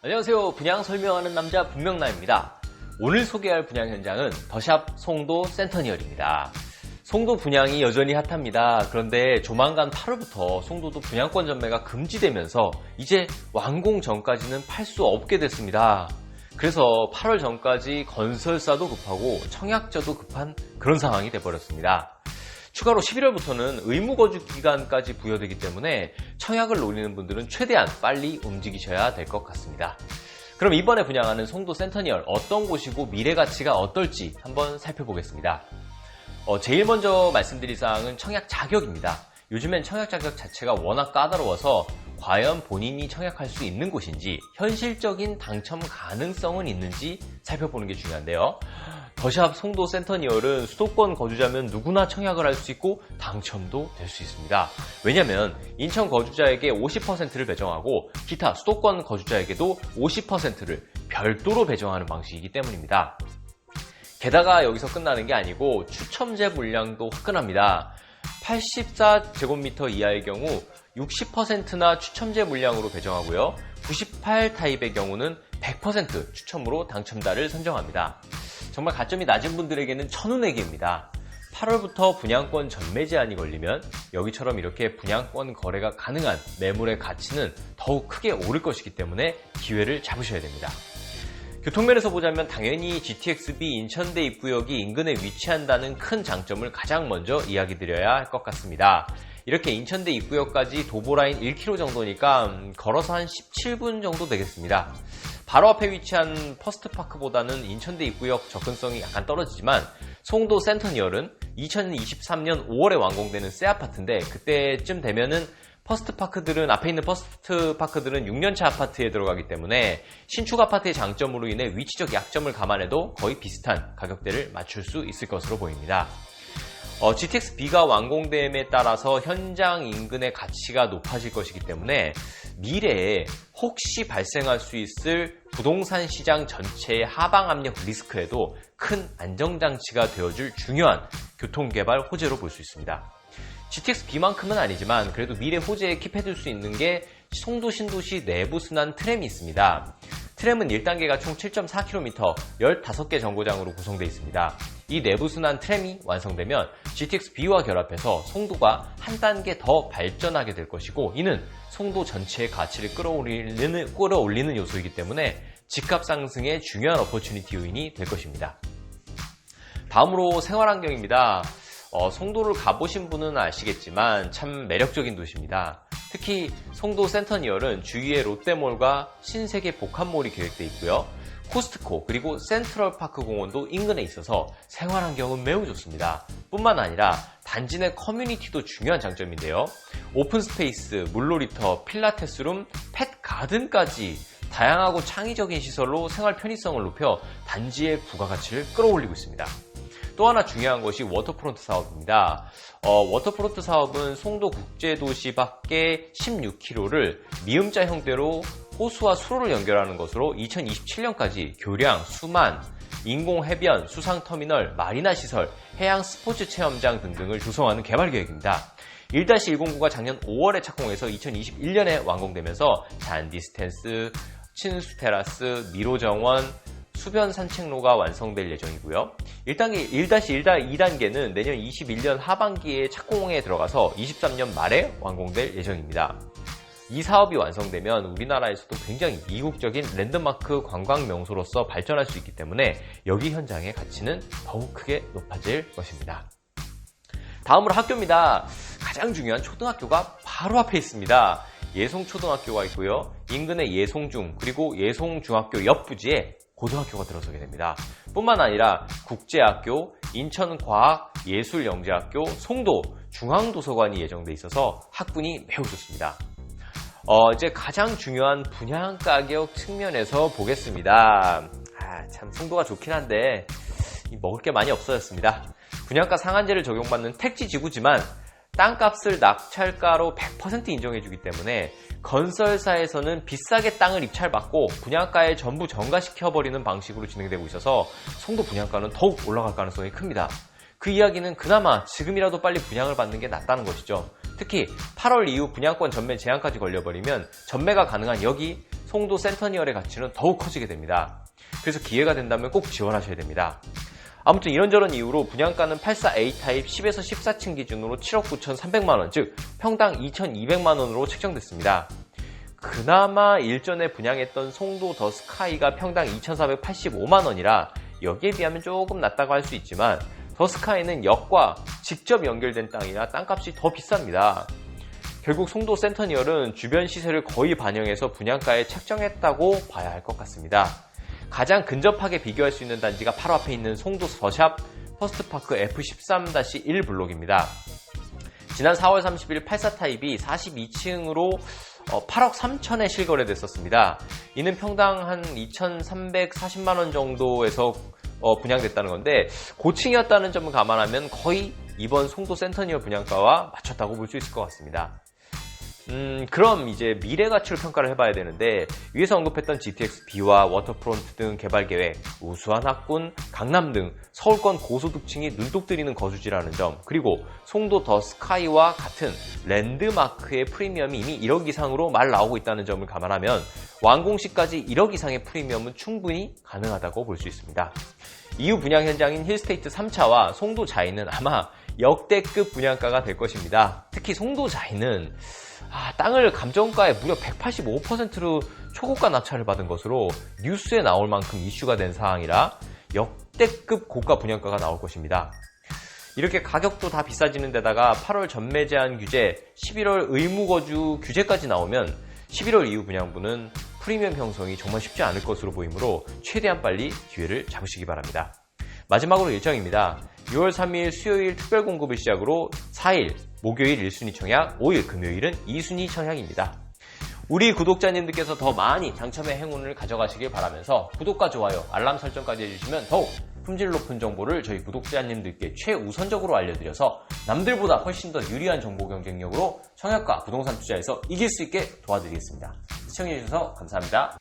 안녕하세요. 분양 설명하는 남자 분명남입니다. 오늘 소개할 분양 현장은 더샵 송도 센터니얼입니다. 송도 분양이 여전히 핫합니다. 그런데 조만간 8월부터 송도도 분양권 전매가 금지되면서 이제 완공 전까지는 팔 수 없게 됐습니다. 그래서 8월 전까지 건설사도 급하고 청약자도 급한 그런 상황이 돼버렸습니다. 추가로 11월부터는 의무거주 기간까지 부여되기 때문에 청약을 노리는 분들은 최대한 빨리 움직이셔야 될 것 같습니다. 그럼 이번에 분양하는 송도 센터니얼 어떤 곳이고 미래 가치가 어떨지 한번 살펴보겠습니다. 제일 먼저 말씀드릴 사항은 청약 자격입니다. 요즘엔 청약 자격 자체가 워낙 까다로워서 과연 본인이 청약할 수 있는 곳인지 현실적인 당첨 가능성은 있는지 살펴보는 게 중요한데요. 더샵 송도 센터니얼은 수도권 거주자면 누구나 청약을 할 수 있고 당첨도 될 수 있습니다. 왜냐하면 인천 거주자에게 50%를 배정하고 기타 수도권 거주자에게도 50%를 별도로 배정하는 방식이기 때문입니다. 게다가 여기서 끝나는 게 아니고 추첨제 물량도 화끈합니다. 84제곱미터 이하의 경우 60%나 추첨제 물량으로 배정하고요. 98 타입의 경우는 100% 추첨으로 당첨자를 선정합니다. 정말 가점이 낮은 분들에게는 천운의기입니다. 8월부터 분양권 전매 제한이 걸리면 여기처럼 이렇게 분양권 거래가 가능한 매물의 가치는 더욱 크게 오를 것이기 때문에 기회를 잡으셔야 됩니다. 교통면에서 보자면 당연히 GTX-B 인천대 입구역이 인근에 위치한다는 큰 장점을 가장 먼저 이야기 드려야 할 것 같습니다. 이렇게 인천대 입구역까지 도보라인 1km 정도니까 걸어서 한 17분 정도 되겠습니다. 바로 앞에 위치한 퍼스트파크보다는 인천대 입구역 접근성이 약간 떨어지지만 송도 센터니얼은 2023년 5월에 완공되는 새 아파트인데 그때쯤 되면은 앞에 있는 퍼스트파크들은 6년차 아파트에 들어가기 때문에 신축 아파트의 장점으로 인해 위치적 약점을 감안해도 거의 비슷한 가격대를 맞출 수 있을 것으로 보입니다. GTX-B가 완공됨에 따라서 현장 인근의 가치가 높아질 것이기 때문에 미래에 혹시 발생할 수 있을 부동산 시장 전체의 하방 압력 리스크에도 큰 안정장치가 되어줄 중요한 교통개발 호재로 볼 수 있습니다. GTX-B만큼은 아니지만 그래도 미래 호재에 킵해둘 수 있는 게 송도 신도시 내부순환 트램이 있습니다. 트램은 1단계가 총 7.4km, 15개 정거장으로 구성되어 있습니다. 이 내부순환 트램이 완성되면 GTX-B와 결합해서 송도가 한 단계 더 발전하게 될 것이고 이는 송도 전체의 가치를 끌어올리는 요소이기 때문에 집값 상승의 중요한 어퍼튜니티 요인이 될 것입니다. 다음으로 생활환경입니다. 송도를 가보신 분은 아시겠지만 참 매력적인 도시입니다. 특히 송도 센터니얼은 주위에 롯데몰과 신세계 복합몰이 계획되어 있고요. 코스트코 그리고 센트럴파크 공원도 인근에 있어서 생활환경은 매우 좋습니다. 뿐만 아니라 단지 내 커뮤니티도 중요한 장점인데요. 오픈스페이스, 물놀이터, 필라테스룸, 펫가든까지 다양하고 창의적인 시설로 생활 편의성을 높여 단지의 부가가치를 끌어올리고 있습니다. 또 하나 중요한 것이 워터프론트 사업입니다. 워터프론트 사업은 송도 국제도시 밖에 16km를 미음자 형태로 호수와 수로를 연결하는 것으로 2027년까지 교량, 수만, 인공해변, 수상터미널, 마리나 시설, 해양 스포츠 체험장 등등을 조성하는 개발 계획입니다. 1-109가 작년 5월에 착공해서 2021년에 완공되면서 잔디 스탠스, 친수 테라스, 미로 정원, 수변 산책로가 완성될 예정이고요. 1-2단계는 내년 21년 하반기에 착공에 들어가서 23년 말에 완공될 예정입니다. 이 사업이 완성되면 우리나라에서도 굉장히 이국적인 랜드마크 관광 명소로서 발전할 수 있기 때문에 여기 현장의 가치는 더욱 크게 높아질 것입니다. 다음으로 학교입니다. 가장 중요한 초등학교가 바로 앞에 있습니다. 예송초등학교가 있고요. 인근의 예송중 그리고 예송중학교 옆 부지에 고등학교가 들어서게 됩니다. 뿐만 아니라 국제학교, 인천과학예술영재학교, 송도 중앙도서관이 예정돼 있어서 학군이 매우 좋습니다. 이제 가장 중요한 분양 가격 측면에서 보겠습니다. 참 송도가 좋긴 한데 먹을 게 많이 없어졌습니다. 분양가 상한제를 적용받는 택지지구지만 땅값을 낙찰가로 100% 인정해주기 때문에 건설사에서는 비싸게 땅을 입찰받고 분양가에 전부 전가시켜버리는 방식으로 진행되고 있어서 송도 분양가는 더욱 올라갈 가능성이 큽니다. 그 이야기는 그나마 지금이라도 빨리 분양을 받는 게 낫다는 것이죠. 특히 8월 이후 분양권 전매 제한까지 걸려버리면 전매가 가능한 여기 송도 센터니얼의 가치는 더욱 커지게 됩니다. 그래서 기회가 된다면 꼭 지원하셔야 됩니다. 아무튼 이런저런 이유로 분양가는 84A 타입 10에서 14층 기준으로 7억 9,300만원, 즉 평당 2,200만원으로 책정됐습니다. 그나마 일전에 분양했던 송도 더 스카이가 평당 2,485만원이라 여기에 비하면 조금 낮다고 할 수 있지만 더 스카이는 역과 직접 연결된 땅이라 땅값이 더 비쌉니다. 결국 송도 센터니얼은 주변 시세를 거의 반영해서 분양가에 책정했다고 봐야 할 것 같습니다. 가장 근접하게 비교할 수 있는 단지가 바로 앞에 있는 송도 더샵 퍼스트파크 F13-1 블록입니다. 지난 4월 30일 84 타입이 42층으로 8억 3천에 실거래됐었습니다. 이는 평당 한 2,340만원 정도에서 분양됐다는 건데 고층이었다는 점을 감안하면 거의 이번 송도 센터니얼 분양가와 맞췄다고 볼 수 있을 것 같습니다. 그럼 이제 미래 가치로 평가를 해봐야 되는데 위에서 언급했던 GTX-B와 워터프론트 등 개발 계획, 우수한 학군, 강남 등 서울권 고소득층이 눈독 들이는 거주지라는 점, 그리고 송도 더 스카이와 같은 랜드마크의 프리미엄이 이미 1억 이상으로 말 나오고 있다는 점을 감안하면 완공 시까지 1억 이상의 프리미엄은 충분히 가능하다고 볼 수 있습니다. 이후 분양 현장인 힐스테이트 3차와 송도 자이는 아마 역대급 분양가가 될 것입니다. 특히 송도 자이는 땅을 감정가의 무려 185%로 초고가 낙찰을 받은 것으로 뉴스에 나올 만큼 이슈가 된 사항이라 역대급 고가 분양가가 나올 것입니다. 이렇게 가격도 다 비싸지는 데다가 8월 전매 제한 규제, 11월 의무 거주 규제까지 나오면 11월 이후 분양부는 프리미엄 형성이 정말 쉽지 않을 것으로 보이므로 최대한 빨리 기회를 잡으시기 바랍니다. 마지막으로 일정입니다. 6월 3일 수요일 특별 공급을 시작으로 4일 목요일 1순위 청약, 5일 금요일은 2순위 청약입니다. 우리 구독자님들께서 더 많이 당첨의 행운을 가져가시길 바라면서 구독과 좋아요, 알람 설정까지 해주시면 더욱 품질 높은 정보를 저희 구독자님들께 최우선적으로 알려드려서 남들보다 훨씬 더 유리한 정보 경쟁력으로 청약과 부동산 투자에서 이길 수 있게 도와드리겠습니다. 시청해주셔서 감사합니다.